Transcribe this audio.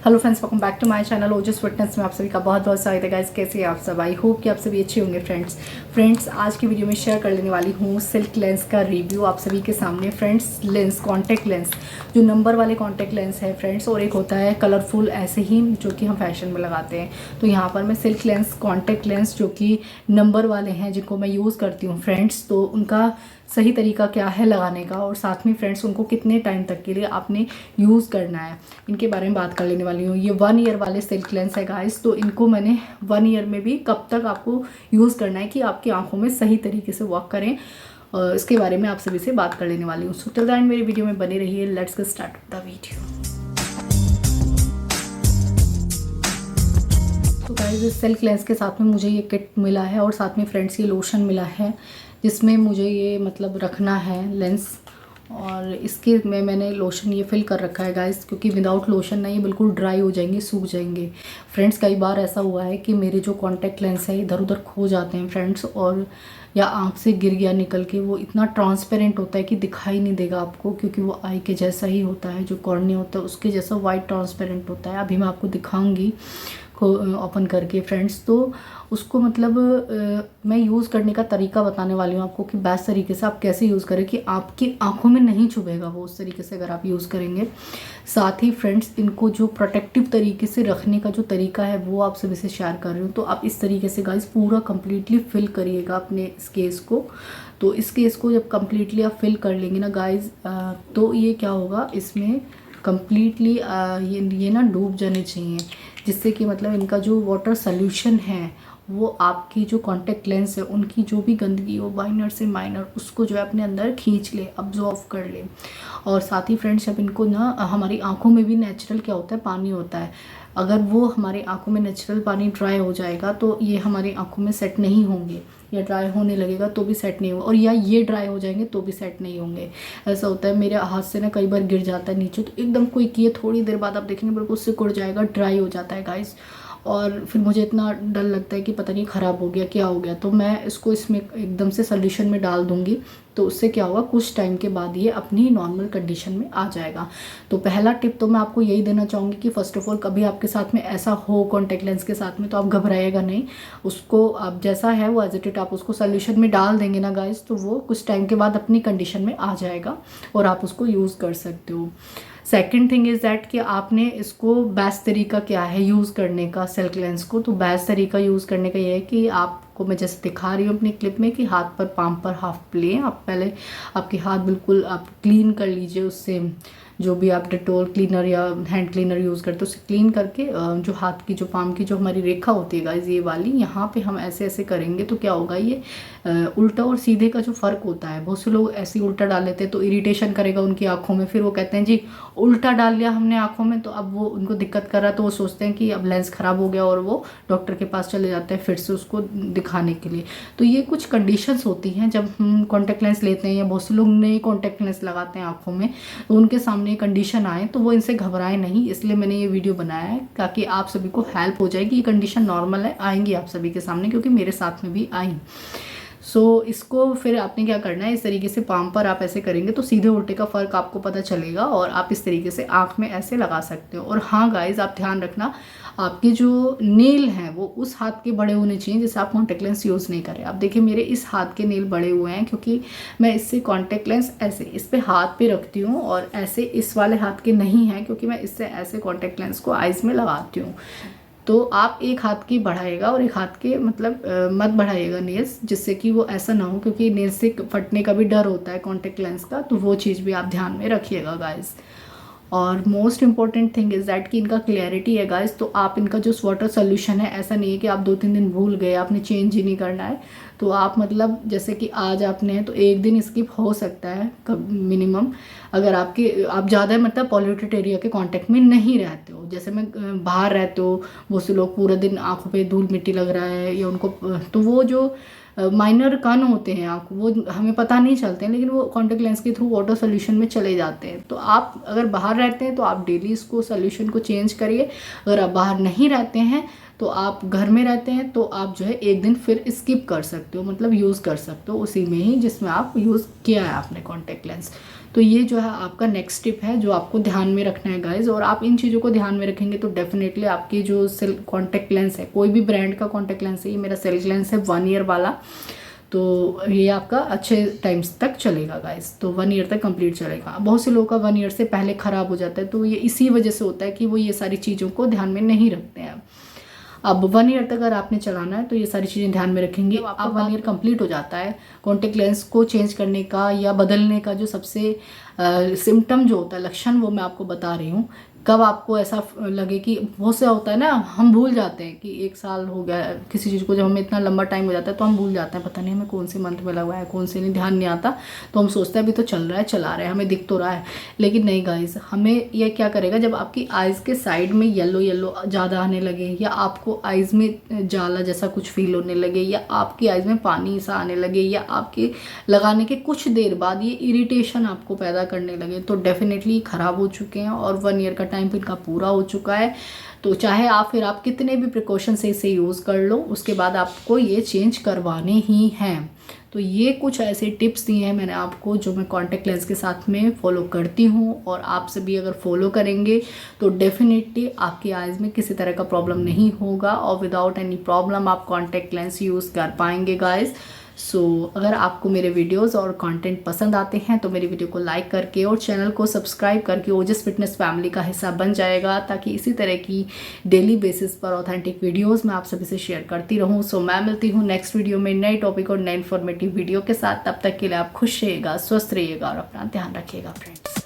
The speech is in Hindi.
Hello friends, welcome back to my channel Ojas fitness में आप सभी का बहुत बहुत स्वागत है गाइस। कैसे हैं आप सब? आई होप कि आप सभी अच्छे होंगे। फ्रेंड्स आज की वीडियो में शेयर कर लेने वाली हूँ सिल्क लेंस का रिव्यू आप सभी के सामने। फ्रेंड्स लेंस, कॉन्टैक्ट लेंस, जो नंबर वाले कॉन्टैक्ट लेंस है फ्रेंड्स, और एक होता है कलरफुल ऐसे ही जो कि हम फैशन में लगाते हैं। तो यहाँ पर मैं सिल्क लेंस, कॉन्टैक्ट लेंस जो कि नंबर वाले हैं जिनको मैं यूज़ करती हूँ फ्रेंड्स, तो उनका सही तरीका क्या है लगाने का, और साथ में फ्रेंड्स उनको कितने टाइम तक के लिए आपने यूज़ करना है, इनके बारे में बात कर लेने वाली हूँ। ये 1 ईयर वाले सिल्क लेंस है गाइस। तो इनको मैंने 1 ईयर में भी कब तक आपको यूज़ करना है कि आपकी आंखों में सही तरीके से वर्क करें, इसके बारे में आप सभी से बात कर लेने वाली हूँ। सो टिल द एंड मेरी वीडियो में बने रहिए। Let's get start the video. तो गाइस इस सिल्क लेंस के साथ में मुझे ये किट मिला है, और साथ में फ्रेंड्स ये लोशन मिला है जिसमें मुझे ये मतलब रखना है लेंस। और इसके में मैंने लोशन ये फिल कर रखा है गाइस, क्योंकि विदाउट लोशन ना ये बिल्कुल ड्राई हो जाएंगे, सूख जाएंगे। फ्रेंड्स कई बार ऐसा हुआ है कि मेरे जो कॉन्टैक्ट लेंस है इधर उधर खो जाते हैं फ्रेंड्स, और या आँख से गिर गया निकल के, वो इतना ट्रांसपेरेंट होता है कि दिखाई नहीं देगा आपको, क्योंकि वो आई के जैसा ही होता है, जो कॉर्निया होता है उसके जैसा वाइट ट्रांसपेरेंट होता है। अभी मैं आपको दिखाऊंगी को ओपन करके फ्रेंड्स। तो उसको मतलब मैं यूज़ करने का तरीका बताने वाली हूँ आपको कि बेस्ट तरीके से आप कैसे यूज़ करें कि आपकी आंखों में नहीं चुभेगा वो, उस तरीके से अगर आप यूज़ करेंगे। साथ ही फ्रेंड्स इनको जो प्रोटेक्टिव तरीके से रखने का जो तरीका है वो आप सभी से शेयर कर रही हूँ। तो आप इस तरीके से गाइस पूरा कंप्लीटली फिल करिएगा अपने इस केस को। तो इस केस को जब कम्प्लीटली आप फिल कर लेंगे ना गाइस, तो ये क्या होगा, इसमें कम्प्लीटली ये ना डूब जाने चाहिए, जिससे कि मतलब इनका जो वाटर सॉल्यूशन है वो आपकी जो कॉन्टैक्ट लेंस है उनकी जो भी गंदगी हो माइनर से माइनर उसको जो है अपने अंदर खींच ले, अब्जॉर्व कर ले। और साथ ही फ्रेंड्स जब इनको ना, हमारी आंखों में भी नेचुरल क्या होता है, पानी होता है। अगर वो हमारी आंखों में नेचुरल पानी ड्राई हो जाएगा तो ये हमारी आंखों में सेट नहीं होंगे, या ड्राई होने लगेगा तो भी सेट नहीं होगा, और या ये ड्राई हो जाएंगे तो भी सेट नहीं होंगे। ऐसा होता है मेरे हाथ से ना कई बार गिर जाता है नीचे, तो एकदम कोई किए थोड़ी देर बाद आप देखेंगे बिल्कुल सिकुड़ जाएगा, ड्राई हो जाता है गाइस। और फिर मुझे इतना डर लगता है कि पता नहीं ख़राब हो गया, क्या हो गया। तो मैं इसको इसमें एकदम से सॉल्यूशन में डाल दूंगी, तो उससे क्या होगा, कुछ टाइम के बाद ये अपनी नॉर्मल कंडीशन में आ जाएगा। तो पहला टिप तो मैं आपको यही देना चाहूँगी कि फ़र्स्ट ऑफ ऑल कभी आपके साथ में ऐसा हो कॉन्टैक्ट लेंस के साथ में, तो आप घबराइएगा नहीं। उसको आप जैसा है वो एज इट इट आप उसको सॉल्यूशन में डाल देंगे ना गाइस, तो वो कुछ टाइम के बाद अपनी कंडीशन में आ जाएगा और आप उसको यूज़ कर सकते हो। सेकेंड थिंग इज़ दैट कि आपने इसको बेस्ट तरीका क्या है यूज़ करने का सिल्क लेंस को। तो बेस्ट तरीका यूज़ करने का ये है कि आपको मैं जैसे दिखा रही हूँ अपनी क्लिप में कि हाथ पर, पाम पर हाफ लें आप। पहले आपके हाथ बिल्कुल आप क्लीन कर लीजिए उससे, जो भी आप डेटोल क्लीनर या हैंड क्लीनर यूज़ करते हो उससे क्लीन करके जो हाथ की, जो पाम की जो हमारी रेखा होती है गाइस, ये वाली यहाँ पे हम ऐसे ऐसे करेंगे तो क्या होगा, ये उल्टा और सीधे का जो फ़र्क होता है, बहुत से लोग ऐसे ही उल्टा डाल लेते हैं तो इरिटेशन करेगा उनकी आंखों में, फिर वो कहते हैं जी उल्टा डाल लिया हमने आंखों में, तो अब वो उनको दिक्कत कर रहा है, तो वो सोचते हैं कि अब लेंस ख़राब हो गया, और वो डॉक्टर के पास चले जाते हैं फिर से उसको दिखाने के लिए। तो ये कुछ कंडीशंस होती हैं जब हम कॉन्टैक्ट लेंस लेते हैं, या बहुत से लोग नए कॉन्टैक्ट लेंस लगाते हैं आँखों में, तो उनके सामने कंडीशन आए तो वो इनसे घबराए नहीं। इसलिए मैंने ये वीडियो बनाया है ताकि आप सभी को हेल्प हो जाएगी। ये कंडीशन नॉर्मल है, आएंगी आप सभी के सामने, क्योंकि मेरे साथ में भी आई। सो इसको फिर आपने क्या करना है, इस तरीके से पाम पर आप ऐसे करेंगे तो सीधे उल्टे का फ़र्क आपको पता चलेगा, और आप इस तरीके से आँख में ऐसे लगा सकते हो। और हाँ गाइज आप ध्यान रखना, आपके जो नेल हैं वो उस हाथ के बड़े होने चाहिए जिससे आप कॉन्टैक्ट लेंस यूज़ नहीं करें। आप देखिए मेरे इस हाथ के नेल बड़े हुए हैं, क्योंकि मैं इससे कॉन्टैक्ट लेंस ऐसे इस पे हाथ पे रखती हूँ, और ऐसे इस वाले हाथ के नहीं हैं, क्योंकि मैं इससे ऐसे कॉन्टैक्ट लेंस को आइज़ में लगाती हूँ। तो आप एक हाथ की बढ़ाइएगा और एक हाथ के मतलब मत बढ़ाइएगा नेल्स, जिससे कि वो ऐसा ना हो, क्योंकि नेल्स से फटने का भी डर होता है कॉन्टैक्ट लेंस का, तो वो चीज़ भी आप ध्यान में रखिएगा गाइस। और most important thing is that कि इनका क्लैरिटी है गाइस। तो आप इनका जो वाटर सोल्यूशन है, ऐसा नहीं है कि आप 2-3 दिन भूल गए, आपने चेंज ही नहीं करना है। तो आप मतलब जैसे कि आज आपने है तो एक दिन स्किप हो सकता है मिनिमम, अगर आप ज़्यादा मतलब पॉल्यूटेड एरिया के कांटेक्ट में नहीं रहते हो। जैसे मैं बाहर रहते हो, बहुत से लोग पूरा दिन आंखों पे धूल मिट्टी लग रहा है, या उनको तो वो जो माइनर कण होते हैं आँख, वो हमें पता नहीं चलते हैं, लेकिन वो कॉन्टैक्ट लेंस के थ्रू वाटर सोल्यूशन में चले जाते हैं। तो आप अगर बाहर रहते हैं तो आप डेली इसको सोल्यूशन को चेंज करिए। अगर आप बाहर नहीं रहते हैं तो आप घर में रहते हैं तो आप जो है एक दिन फिर स्किप कर सकते हो, मतलब यूज़ कर सकते हो उसी में ही जिसमें आप यूज़ किया है आपने कॉन्टैक्ट लेंस। तो ये जो है आपका नेक्स्ट टिप है जो आपको ध्यान में रखना है गाइज। और आप इन चीज़ों को ध्यान में रखेंगे तो डेफिनेटली आपकी जो कॉन्टैक्ट लेंस है, कोई भी ब्रांड का कॉन्टैक्ट लेंस है, ये मेरा सिल्क लेंस है 1 ईयर वाला, तो ये आपका अच्छे टाइम्स तक चलेगा गाइस। तो 1 ईयर तक कंप्लीट चलेगा। बहुत से लोगों का 1 ईयर से पहले ख़राब हो जाता है, तो ये इसी वजह से होता है कि वो ये सारी चीज़ों को ध्यान में नहीं रखते हैं। अब 1 ईयर तक अगर आपने चलाना है तो ये सारी चीज़ें ध्यान में रखेंगे। तो आप 1 ईयर कंप्लीट हो जाता है, कॉन्टेक्ट लेंस को चेंज करने का या बदलने का जो सबसे सिम्टम जो होता है, लक्षण, वो मैं आपको बता रही हूँ। कब आपको ऐसा लगे कि बहुत से होता है ना, हम भूल जाते हैं कि 1 साल हो गया किसी चीज़ को, जब हमें इतना लंबा टाइम हो जाता है तो हम भूल जाते हैं, पता नहीं हमें कौन से मंथ में लगा है कौन से नहीं, ध्यान नहीं आता। तो हम सोचते हैं अभी तो चल रहा है, चला रहे हैं, हमें दिख तो रहा है। लेकिन नहीं गाइस, हमें यह क्या करेगा, जब आपकी आइज़ के साइड में येलो येलो ज़्यादा आने लगे, या आपको आइज़ में जाला जैसा कुछ फील होने लगे, या आपकी आइज़ में पानी सा आने लगे, या आपके लगाने के कुछ देर बाद ये इरिटेशन आपको पैदा करने लगे, तो डेफिनेटली ख़राब हो चुके हैं और 1 ईयर का टाइम इनका पूरा हो चुका है। तो चाहे आप कितने भी प्रिकॉशन से इसे यूज़ कर लो, उसके बाद आपको ये चेंज करवाने ही हैं। तो ये कुछ ऐसे टिप्स दिए हैं मैंने आपको जो मैं कॉन्टैक्ट लेंस के साथ में फॉलो करती हूँ, और आप सभी अगर फॉलो करेंगे तो डेफिनेटली आपकी आइज़ में किसी तरह का प्रॉब्लम नहीं होगा और विदाउट एनी प्रॉब्लम आप कॉन्टैक्ट लेंस यूज़ कर पाएंगे गाइज। अगर आपको मेरे वीडियोस और कंटेंट पसंद आते हैं तो मेरी वीडियो को लाइक करके और चैनल को सब्सक्राइब करके ओजस फिटनेस फैमिली का हिस्सा बन जाएगा, ताकि इसी तरह की डेली बेसिस पर ऑथेंटिक वीडियोस मैं आप सभी से शेयर करती रहूं। मैं मिलती हूं नेक्स्ट वीडियो में नए टॉपिक और नए इन्फॉर्मेटिव वीडियो के साथ। तब तक के लिए आप खुश रहिएगा, स्वस्थ रहिएगा और अपना ध्यान रखिएगा फ्रेंड्स।